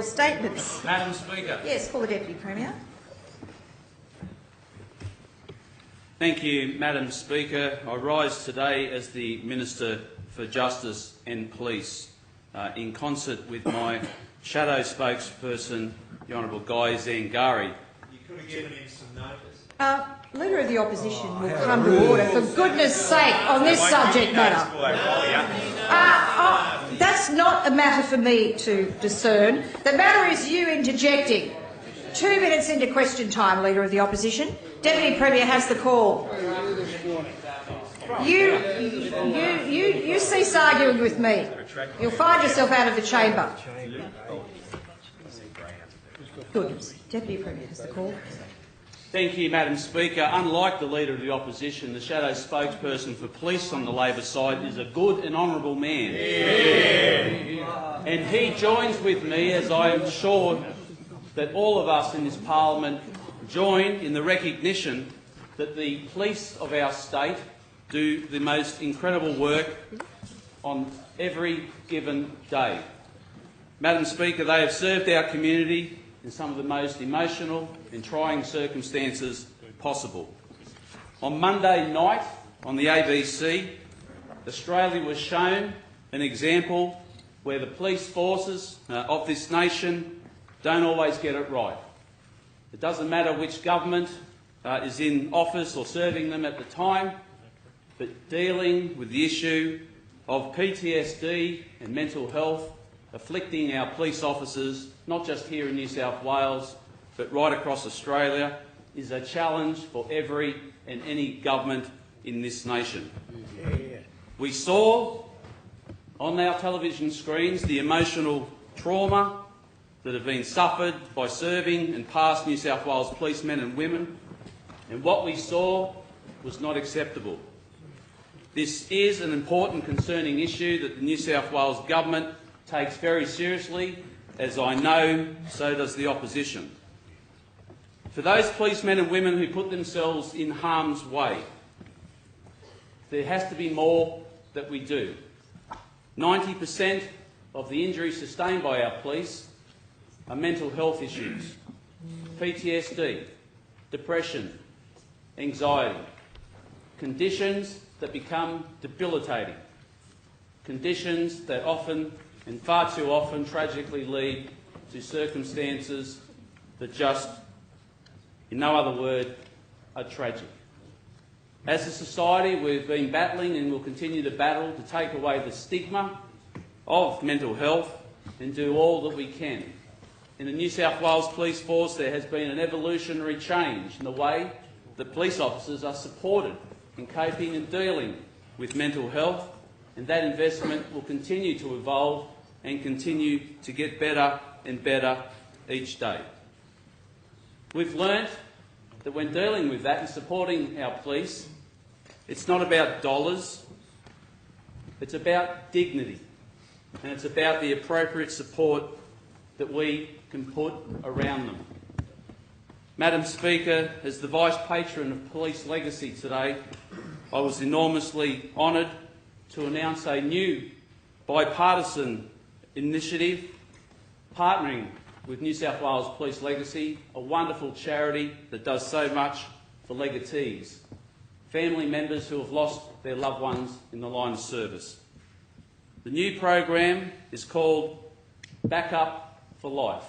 Statements. Madam Speaker. Yes, call the Deputy Premier. Thank you, Madam Speaker. I rise today as the Minister for Justice and Police in concert with my shadow spokesperson, the Honourable Guy Zangari. You could have given him some notice. Leader of the Opposition will come to order, for goodness sake, on this subject matter. That's not a matter for me to discern. The matter is you interjecting. 2 minutes into question time, Leader of the Opposition. Deputy Premier has the call. You cease arguing with me. You'll find yourself out of the chamber. Good. Deputy Premier has the call. Thank you, Madam Speaker. Unlike the Leader of the Opposition, the shadow spokesperson for police on the Labor side is a good and honourable man. Yeah. And he joins with me, as I am sure that all of us in this parliament join in the recognition that the police of our state do the most incredible work on every given day. Madam Speaker, they have served our community in some of the most emotional and trying circumstances possible. On Monday night on the ABC, Australia was shown an example where the police forces of this nation don't always get it right. It doesn't matter which government is in office or serving them at the time, but dealing with the issue of PTSD and mental health afflicting our police officers, not just here in New South Wales, but right across Australia, is a challenge for every and any government in this nation. We saw on our television screens the emotional trauma that have been suffered by serving and past New South Wales policemen and women, and what we saw was not acceptable. This is an important, concerning issue that the New South Wales Government takes very seriously, as I know so does the opposition. For those policemen and women who put themselves in harm's way, there has to be more that we do. 90% of the injuries sustained by our police are mental health issues, PTSD, depression, anxiety, conditions that become debilitating, conditions that often and far too often tragically lead to circumstances that just, in no other word, are tragic. As a society, we've been battling and will continue to battle to take away the stigma of mental health and do all that we can. In the New South Wales Police Force, there has been an evolutionary change in the way that police officers are supported in coping and dealing with mental health, and that investment will continue to evolve and continue to get better and better each day. We've learnt that when dealing with that and supporting our police, it's not about dollars, it's about dignity, and it's about the appropriate support that we can put around them. Madam Speaker, as the Vice Patron of Police Legacy today, I was enormously honoured to announce a new bipartisan initiative partnering with New South Wales Police Legacy, a wonderful charity that does so much for legatees, family members who have lost their loved ones in the line of service. The new program is called Backup for Life.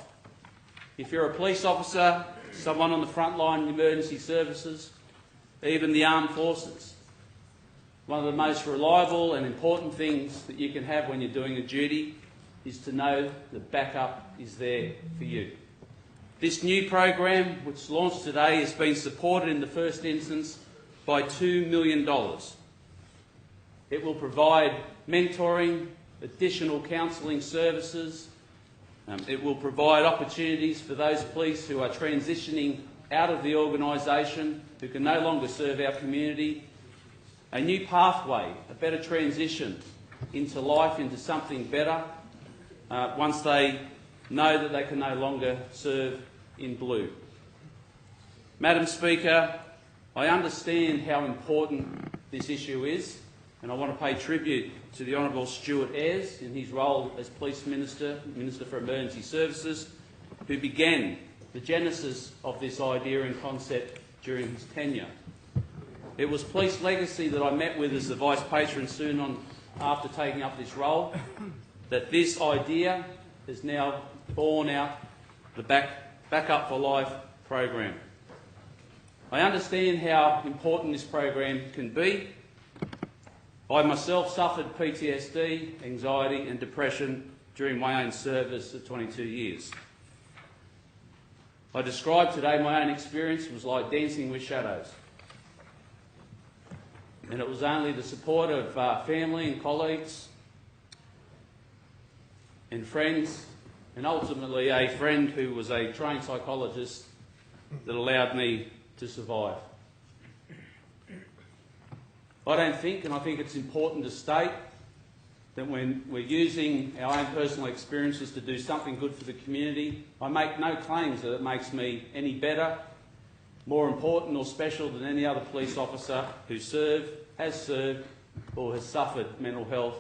If you're a police officer, someone on the front line in emergency services, even the armed forces, one of the most reliable and important things that you can have when you're doing a duty is to know that backup is there for you. This new program, which launched today, has been supported in the first instance by $2 million. It will provide mentoring, additional counselling services. It will provide opportunities for those police who are transitioning out of the organisation, who can no longer serve our community, a new pathway, a better transition into life, into something better, once they know that they can no longer serve in blue. Madam Speaker, I understand how important this issue is, and I want to pay tribute to the Honourable Stuart Ayres in his role as Police Minister, Minister for Emergency Services, who began the genesis of this idea and concept during his tenure. It was Police Legacy that I met with as the Vice Patron soon on after taking up this role, that this idea is now born out the Back Up for Life program. I understand how important this program can be. I myself suffered PTSD, anxiety and depression during my own service of 22 years. I describe today my own experience was like dancing with shadows. And it was only the support of family and colleagues and friends, and ultimately a friend who was a trained psychologist, that allowed me to survive. I don't think, and I think it's important to state, that when we're using our own personal experiences to do something good for the community, I make no claims that it makes me any better, more important or special than any other police officer who has served or has suffered mental health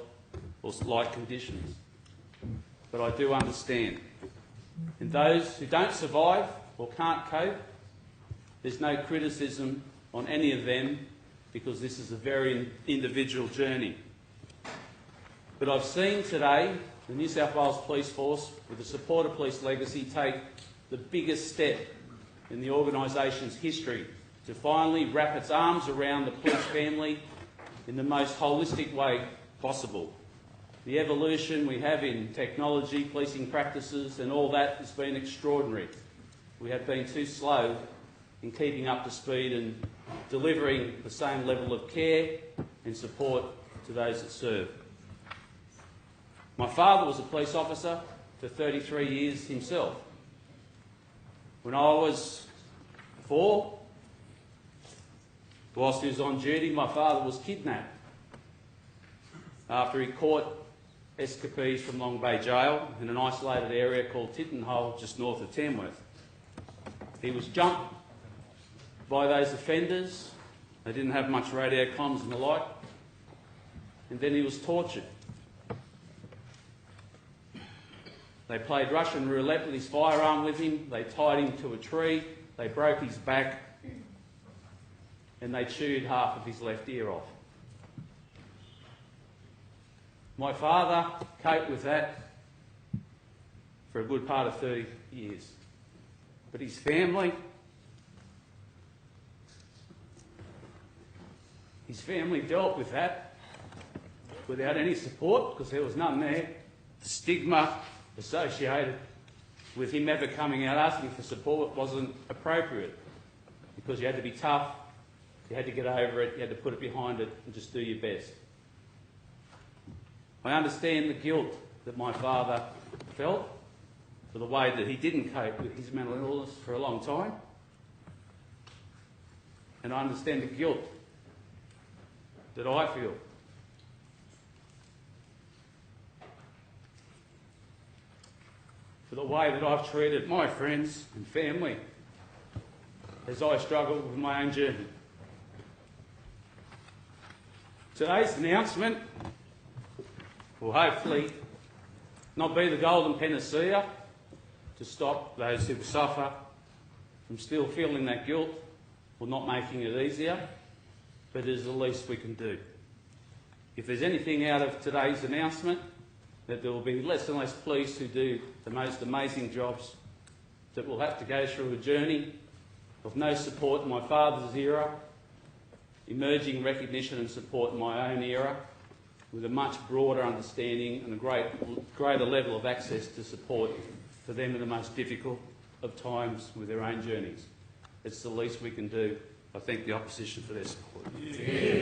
or like conditions. But I do understand. And those who don't survive or can't cope, there's no criticism on any of them, because this is a very individual journey. But I've seen today the New South Wales Police Force, with the support of Police Legacy, take the biggest step in the organisation's history to finally wrap its arms around the police family in the most holistic way possible. The evolution we have in technology, policing practices and all that has been extraordinary. We have been too slow in keeping up to speed and delivering the same level of care and support to those that serve. My father was a police officer for 33 years himself. When I was 4, whilst he was on duty, my father was kidnapped after he caught escapees from Long Bay Jail in an isolated area called Tittenhole, just north of Tamworth. He was jumped by those offenders. They didn't have much radio comms and the like. And then he was tortured. They played Russian roulette with his firearm with him. They tied him to a tree. They broke his back. And they chewed half of his left ear off. My father coped with that for a good part of 30 years. But his family dealt with that without any support, because there was none there. The stigma associated with him ever coming out asking for support wasn't appropriate, because you had to be tough, you had to get over it, you had to put it behind it and just do your best. I understand the guilt that my father felt for the way that he didn't cope with his mental illness for a long time. And I understand the guilt that I feel for the way that I've treated my friends and family as I struggle with my own journey. Today's announcement will hopefully not be the golden panacea to stop those who suffer from still feeling that guilt or not making it easier, but it is the least we can do. If there's anything out of today's announcement, that there will be less and less police who do the most amazing jobs, that will have to go through a journey of no support in my father's era, emerging recognition and support in my own era, with a much broader understanding and a greater level of access to support for them in the most difficult of times with their own journeys. It's the least we can do. I thank the opposition for their support. Yeah.